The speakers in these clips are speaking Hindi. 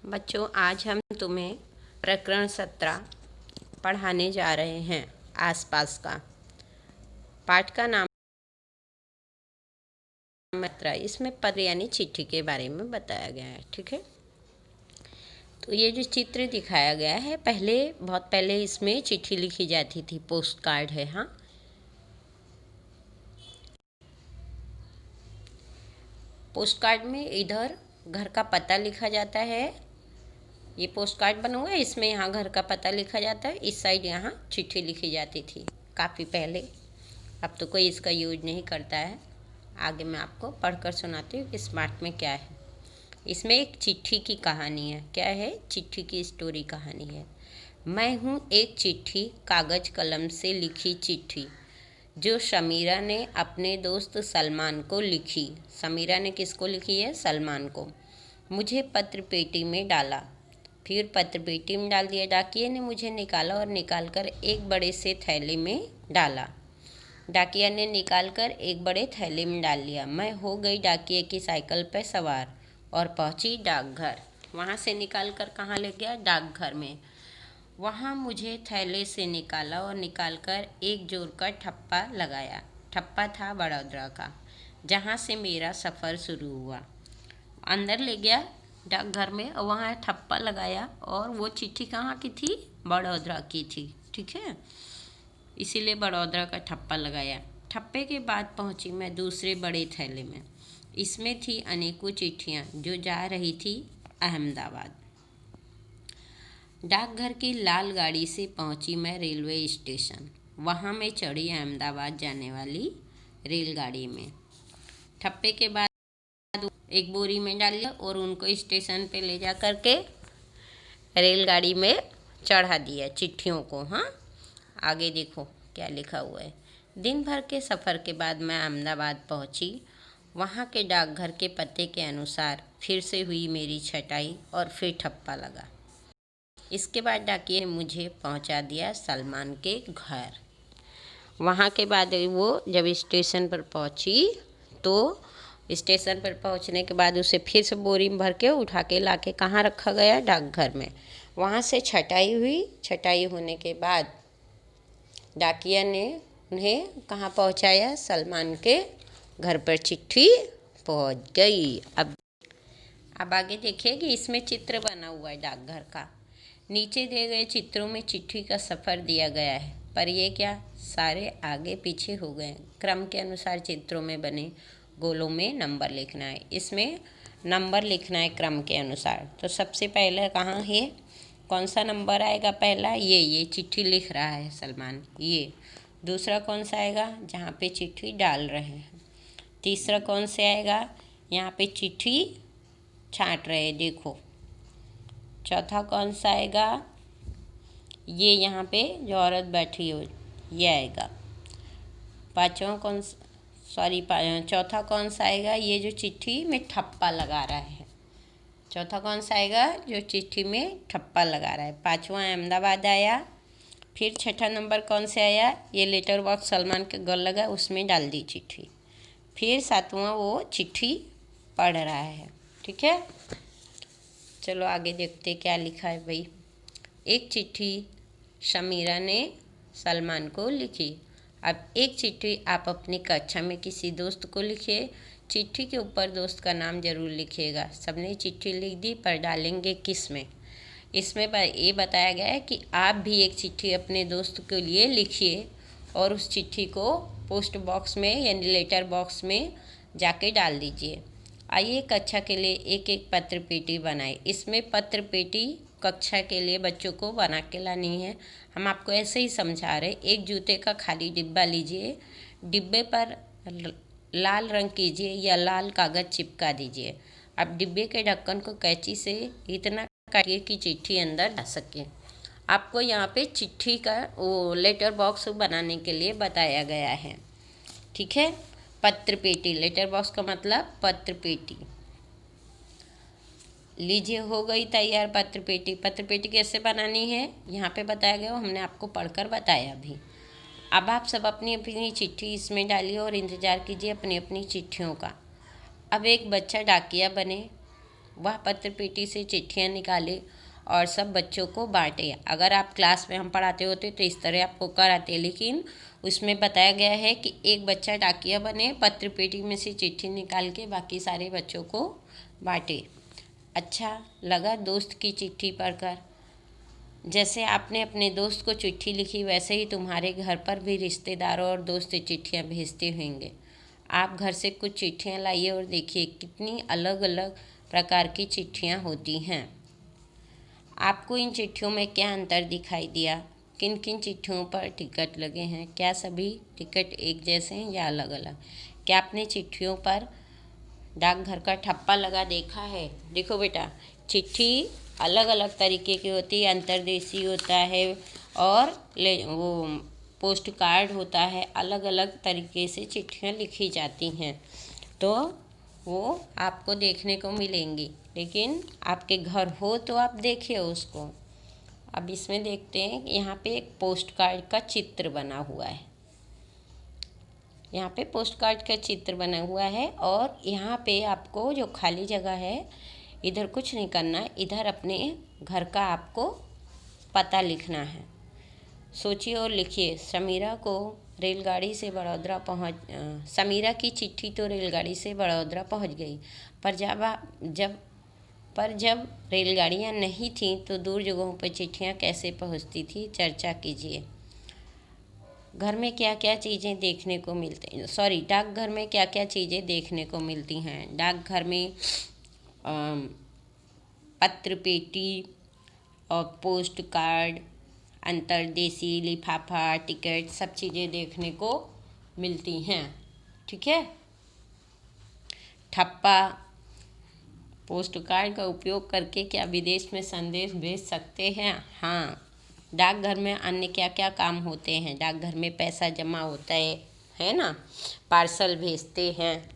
बच्चों, आज हम तुम्हें प्रकरण 17 पढ़ाने जा रहे हैं। आसपास का पाठ का नाम पत्र। इसमें पत्र यानी चिट्ठी के बारे में बताया गया है। ठीक है, तो ये जो चित्र दिखाया गया है, बहुत पहले इसमें चिट्ठी लिखी जाती थी, पोस्ट कार्ड है। हाँ, पोस्ट कार्ड में इधर घर का पता लिखा जाता है। ये पोस्ट कार्ड बना हुआ है, इसमें यहाँ घर का पता लिखा जाता है, इस साइड यहाँ चिट्ठी लिखी जाती थी काफ़ी पहले। अब तो कोई इसका यूज नहीं करता है। आगे मैं आपको पढ़कर सुनाती हूँ कि स्मार्ट में क्या है। इसमें एक चिट्ठी की कहानी है। क्या है? चिट्ठी की स्टोरी कहानी है। मैं हूँ एक चिट्ठी, कागज़ कलम से लिखी चिट्ठी, जो समीरा ने अपने दोस्त सलमान को लिखी। समीरा ने किसको लिखी है? सलमान को। मुझे पत्र पेटी में डाला, फिर पत्र पेटी में डाल दिया। डाकिये ने मुझे निकाला और निकालकर एक बड़े से थैले में डाला। डाकिया ने निकालकर एक बड़े थैले में डाल लिया। मैं हो गई डाकिये की साइकिल पर सवार और पहुंची डाकघर। वहां से निकालकर कहाँ ले गया? डाकघर में। वहां मुझे थैले से निकाला और निकालकर एक जोर का ठप्पा लगाया। ठप्पा था बड़ौदा का, जहां से मेरा सफ़र शुरू हुआ। अंदर ले गया डाकघर में और वहाँ ठप्पा लगाया, और वो चिट्ठी कहाँ की थी? बड़ौदा की थी। ठीक है, इसीलिए बड़ौदा का ठप्पा लगाया। ठप्पे के बाद पहुँची मैं दूसरे बड़े थैले में। इसमें थी अनेकों चिट्ठियाँ जो जा रही थी अहमदाबाद। डाकघर की लाल गाड़ी से पहुँची मैं रेलवे स्टेशन। वहाँ मैं चढ़ी अहमदाबाद जाने वाली रेलगाड़ी में। ठप्पे के बाद एक बोरी में डाल लिया और उनको स्टेशन पे ले जा कर के रेलगाड़ी में चढ़ा दिया चिट्ठियों को। हाँ, आगे देखो क्या लिखा हुआ है। दिन भर के सफ़र के बाद मैं अहमदाबाद पहुंची। वहां के डाकघर के पते के अनुसार फिर से हुई मेरी छटाई और फिर ठप्पा लगा। इसके बाद डाकिये ने मुझे पहुंचा दिया सलमान के घर। वहां के बाद वो जब स्टेशन पर पहुंची तो स्टेशन पर पहुंचने के बाद उसे फिर से बोरी में भर के उठा के ला के कहाँ रखा गया? डाकघर में। वहाँ से छटाई हुई। छटाई होने के बाद डाकिया ने उन्हें कहाँ पहुँचाया? सलमान के घर पर चिट्ठी पहुँच गई। अब आगे देखिए कि इसमें चित्र बना हुआ है डाकघर का। नीचे दिए गए चित्रों में चिट्ठी का सफ़र दिया गया है, पर ये क्या, सारे आगे पीछे हो गए। क्रम के अनुसार चित्रों में बने गोलों में नंबर लिखना है। इसमें नंबर लिखना है क्रम के अनुसार। तो सबसे पहले कहाँ है, कौन सा नंबर आएगा? पहला ये चिट्ठी लिख रहा है सलमान, ये। दूसरा कौन सा आएगा? जहाँ पे चिट्ठी डाल रहे हैं। तीसरा कौन से आएगा? यहाँ पे चिट्ठी छाँट रहे हैं, देखो। चौथा कौन सा आएगा? ये यहाँ पे जो औरत बैठी हो, ये आएगा। चौथा कौन सा आएगा? ये जो चिट्ठी में ठप्पा लगा रहा है। चौथा कौन सा आएगा? जो चिट्ठी में ठप्पा लगा रहा है। पांचवा अहमदाबाद आया। फिर छठा नंबर कौन से आया? ये लेटर बॉक्स सलमान के घर लगा, उसमें डाल दी चिट्ठी। फिर सातवां वो चिट्ठी पढ़ रहा है। ठीक है, चलो आगे देखते क्या लिखा है भाई। एक चिट्ठी समीरा ने सलमान को लिखी। अब एक चिट्ठी आप अपनी कक्षा में किसी दोस्त को लिखिए। चिट्ठी के ऊपर दोस्त का नाम जरूर लिखिएगा। सबने चिट्ठी लिख दी, पर डालेंगे किस में? इसमें ये बताया गया है कि आप भी एक चिट्ठी अपने दोस्त के लिए लिखिए और उस चिट्ठी को पोस्ट बॉक्स में यानी लेटर बॉक्स में जाके डाल दीजिए। आइए कक्षा के लिए एक एक पत्र पेटी बनाए। इसमें पत्र पेटी कक्षा के लिए बच्चों को बना के लानी है। हम आपको ऐसे ही समझा रहे। एक जूते का खाली डिब्बा लीजिए, डिब्बे पर लाल रंग कीजिए या लाल कागज़ चिपका दीजिए। अब डिब्बे के ढक्कन को कैंची से इतना काटिए कि चिट्ठी अंदर जा सके। आपको यहाँ पे चिट्ठी का वो लेटर बॉक्स बनाने के लिए बताया गया है। ठीक है, पत्र पेटी, लेटर बॉक्स का मतलब पत्र पेटी। लीजिए, हो गई तैयार पत्र पेटी। पत्र पेटी कैसे बनानी है यहाँ पे बताया गया, हमने आपको पढ़कर बताया भी। अब आप सब अपनी अपनी चिट्ठी इसमें डालिए और इंतज़ार कीजिए अपनी अपनी चिट्ठियों का। अब एक बच्चा डाकिया बने वह पत्र पेटी से चिट्ठियाँ निकाले और सब बच्चों को बांटे। अगर आप क्लास में हम पढ़ाते होते तो इस तरह आपको कराते, लेकिन उसमें बताया गया है कि एक बच्चा डाकिया बने, पत्र पेटी में से चिट्ठी निकाल के बाकी सारे बच्चों को बांटे। अच्छा लगा दोस्त की चिट्ठी पढ़कर। जैसे आपने अपने दोस्त को चिट्ठी लिखी, वैसे ही तुम्हारे घर पर भी रिश्तेदारों और दोस्त चिट्ठियाँ भेजते होंगे। आप घर से कुछ चिट्ठियाँ लाइए और देखिए कितनी अलग अलग प्रकार की चिट्ठियाँ होती हैं। आपको इन चिट्ठियों में क्या अंतर दिखाई दिया? किन किन चिट्ठियों पर टिकट लगे हैं? क्या सभी टिकट एक जैसे हैं या अलग अलग? क्या आपने चिट्ठियों पर डाकघर का ठप्पा लगा देखा है? देखो बेटा, चिट्ठी अलग अलग तरीके की होती है। अंतर्देशीय होता है और वो पोस्ट कार्ड होता है। अलग अलग तरीके से चिट्ठियाँ लिखी जाती हैं, तो वो आपको देखने को मिलेंगी, लेकिन आपके घर हो तो आप देखिए उसको। अब इसमें देखते हैं कि यहाँ पे एक पोस्ट कार्ड का चित्र बना हुआ है। यहाँ पे पोस्ट कार्ड का चित्र बना हुआ है और यहाँ पे आपको जो खाली जगह है, इधर कुछ नहीं करना है, इधर अपने घर का आपको पता लिखना है। सोचिए और लिखिए। समीरा को रेलगाड़ी से बड़ौदा समीरा की चिट्ठी तो रेलगाड़ी से बड़ौदा पहुँच गई, पर जब रेलगाड़ियाँ नहीं थीं तो दूर जगहों पर चिट्ठियाँ कैसे पहुँचती थी? चर्चा कीजिए। घर में क्या क्या चीज़ें देखने को मिलते हैं, डाकघर में क्या क्या चीज़ें देखने को मिलती हैं? डाकघर में पत्र पेटी और पोस्ट कार्ड, अंतर्देशीय लिफाफा, टिकट, सब चीज़ें देखने को मिलती हैं। ठीक है। ठप्पा, पोस्ट कार्ड का उपयोग करके क्या विदेश में संदेश भेज सकते हैं? हाँ। डाकघर में अन्य क्या क्या काम होते हैं? डाकघर में पैसा जमा होता है ना, पार्सल भेजते हैं,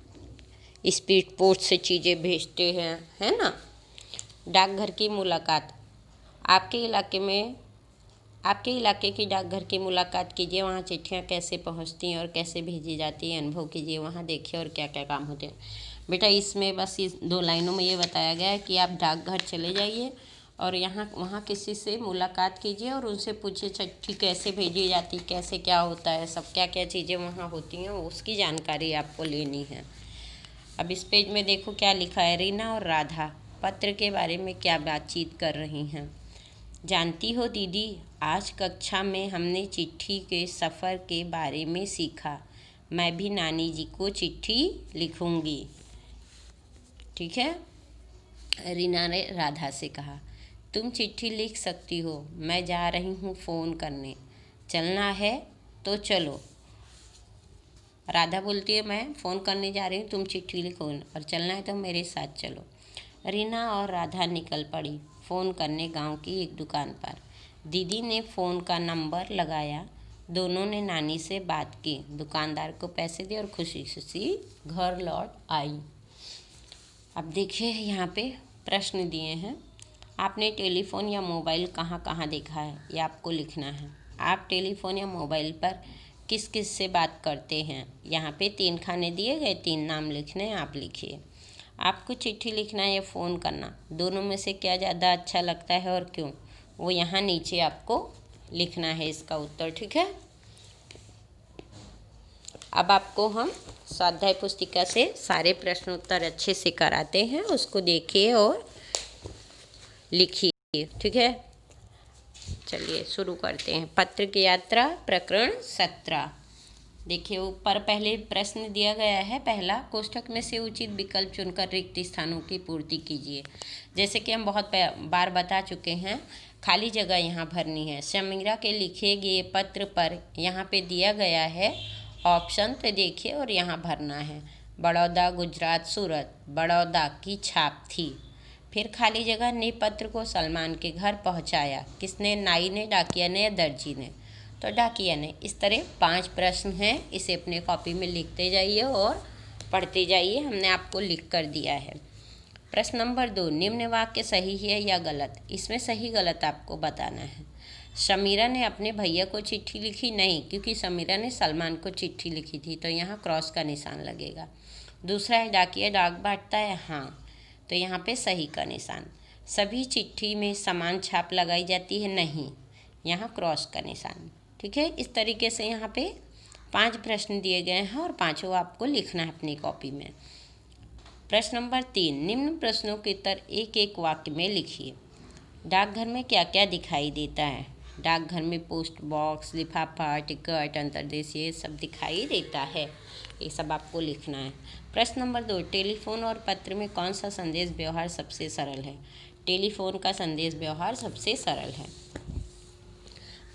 स्पीड पोस्ट से चीज़ें भेजते हैं, है ना। डाकघर की मुलाकात, आपके इलाके की डाकघर की मुलाकात कीजिए। वहाँ चिट्ठियाँ कैसे पहुँचती हैं और कैसे भेजी जाती हैं, अनुभव कीजिए। वहाँ देखिए और क्या क्या काम होते हैं। बेटा, इसमें बस इस 2 लाइनों में ये बताया गया है कि आप डाकघर चले जाइए और वहाँ किसी से मुलाकात कीजिए और उनसे पूछिए चिट्ठी कैसे भेजी जाती, कैसे क्या होता है, सब क्या क्या चीज़ें वहाँ होती हैं, उसकी जानकारी आपको लेनी है। अब इस पेज में देखो क्या लिखा है। रीना और राधा पत्र के बारे में क्या बातचीत कर रही हैं। जानती हो दीदी, आज कक्षा में हमने चिट्ठी के सफ़र के बारे में सीखा। मैं भी नानी जी को चिट्ठी लिखूंगी। ठीक है। रीना ने राधा से कहा, तुम चिट्ठी लिख सकती हो, मैं जा रही हूँ फ़ोन करने। चलना है तो चलो। राधा बोलती है, मैं फ़ोन करने जा रही हूँ, तुम चिट्ठी लिखो, और चलना है तो मेरे साथ चलो। रीना और राधा निकल पड़ी फ़ोन करने गांव की एक दुकान पर। दीदी ने फ़ोन का नंबर लगाया। दोनों ने नानी से बात की, दुकानदार को पैसे दिए और खुशी खुशी घर लौट आई। अब देखिए यहाँ पे प्रश्न दिए हैं। आपने टेलीफ़ोन या मोबाइल कहाँ कहाँ देखा है, ये आपको लिखना है। आप टेलीफ़ोन या मोबाइल पर किस किस से बात करते हैं? यहाँ पे 3 खाने दिए गए, 3 नाम लिखने हैं, आप लिखिए। आपको चिट्ठी लिखना या फ़ोन करना, दोनों में से क्या ज़्यादा अच्छा लगता है और क्यों? वो यहाँ नीचे आपको लिखना है इसका उत्तर। ठीक है। अब आपको हम स्वाध्याय पुस्तिका से सारे प्रश्न उत्तर अच्छे से कराते हैं, उसको देखिए और लिखिए। ठीक है। चलिए शुरू करते हैं। पत्र की यात्रा, प्रकरण 17। देखिए ऊपर पहले प्रश्न दिया गया है। पहला, कोष्ठक में से उचित विकल्प चुनकर रिक्त स्थानों की पूर्ति कीजिए। जैसे कि हम बहुत बार बता चुके हैं, खाली जगह यहाँ भरनी है। समीरा के लिखे गए पत्र पर यहाँ पे दिया गया है ऑप्शन, तो देखिए और यहाँ भरना है। बड़ौदा, गुजरात, सूरत। बड़ौदा की छाप थी। फिर खाली जगह ने पत्र को सलमान के घर पहुँचाया। किसने? नाई ने, डाकिया ने या दर्जी ने? तो डाकिया ने। इस तरह 5 प्रश्न हैं, इसे अपने कॉपी में लिखते जाइए और पढ़ते जाइए। हमने आपको लिख कर दिया है। प्रश्न नंबर 2, निम्न वाक्य सही है या गलत? इसमें सही गलत आपको बताना है। समीरा ने अपने भैया को चिट्ठी लिखी नहीं, क्योंकि समीरा ने सलमान को चिट्ठी लिखी थी, तो यहाँ क्रॉस का निशान लगेगा। दूसरा है, डाकिया डाक बांटता है। हाँ। तो यहाँ पे सही का निशान। सभी चिट्ठी में समान छाप लगाई जाती है, नहीं, यहाँ क्रॉस का निशान। ठीक है, इस तरीके से यहाँ पे 5 प्रश्न दिए गए हैं और पांचों आपको लिखना है अपनी कॉपी में। प्रश्न नंबर 3, निम्न प्रश्नों के उत्तर एक एक वाक्य में लिखिए। डाकघर में क्या क्या दिखाई देता है? डाकघर में पोस्ट बॉक्स, लिफाफा, टिकट, अंतर्देशीय सब दिखाई देता है। ये सब आपको लिखना है। प्रश्न नंबर 2, टेलीफोन और पत्र में कौन सा संदेश व्यवहार सबसे सरल है? टेलीफोन का संदेश व्यवहार सबसे सरल है।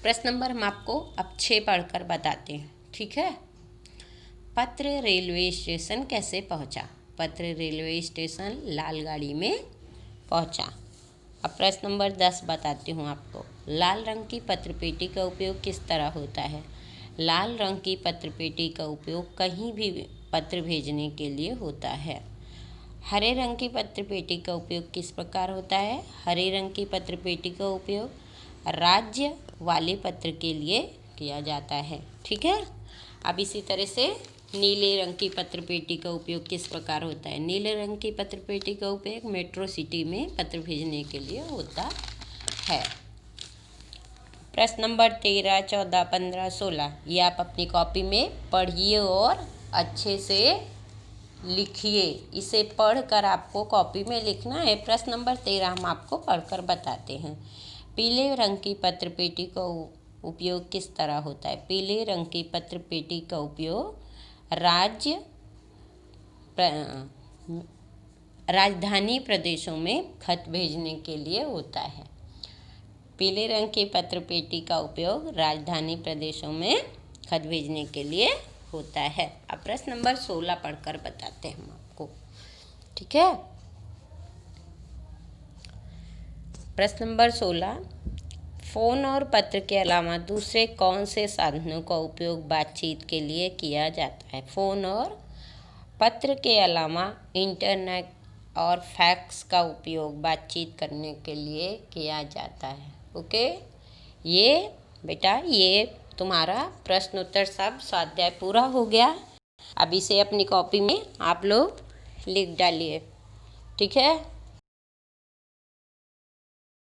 प्रश्न नंबर हम आपको अब 6 पढ़कर बताते हैं। ठीक है, पत्र रेलवे स्टेशन कैसे पहुंचा? पत्र रेलवे स्टेशन लाल गाड़ी में पहुंचा। अब प्रश्न नंबर 10 बताती हूँ आपको। लाल रंग की पत्रपेटी का उपयोग किस तरह होता है? लाल रंग की पत्रपेटी का उपयोग कहीं भी पत्र भेजने के लिए होता है। हरे रंग की पत्रपेटी का उपयोग किस प्रकार होता है? हरे रंग की पत्रपेटी का उपयोग राज्य वाले पत्र के लिए किया जाता है। ठीक है, अब इसी तरह से नीले रंग की पत्रपेटी का उपयोग किस प्रकार होता है? नीले रंग की पत्रपेटी का उपयोग मेट्रो सिटी में पत्र भेजने के लिए होता है। प्रश्न नंबर 13, 14, 15, 16 ये आप अपनी कॉपी में पढ़िए और अच्छे से लिखिए। इसे पढ़कर आपको कॉपी में लिखना है। प्रश्न नंबर 13 हम आपको पढ़कर बताते हैं। पीले रंग की पत्रपेटी का उपयोग किस तरह होता है? पीले रंग की पत्रपेटी का उपयोग राजधानी प्रदेशों में खत भेजने के लिए होता है। पीले रंग की पत्रपेटी का उपयोग राजधानी प्रदेशों में खत भेजने के लिए होता है। अब प्रश्न नंबर 16 पढ़कर बताते हैं हम आपको। ठीक है, प्रश्न नंबर 16, फ़ोन और पत्र के अलावा दूसरे कौन से साधनों का उपयोग बातचीत के लिए किया जाता है? फ़ोन और पत्र के अलावा इंटरनेट और फैक्स का उपयोग बातचीत करने के लिए किया जाता है। ओके, ये बेटा ये तुम्हारा प्रश्न उत्तर सब स्वाध्याय पूरा हो गया। अब इसे अपनी कॉपी में आप लोग लिख डालिए। ठीक है।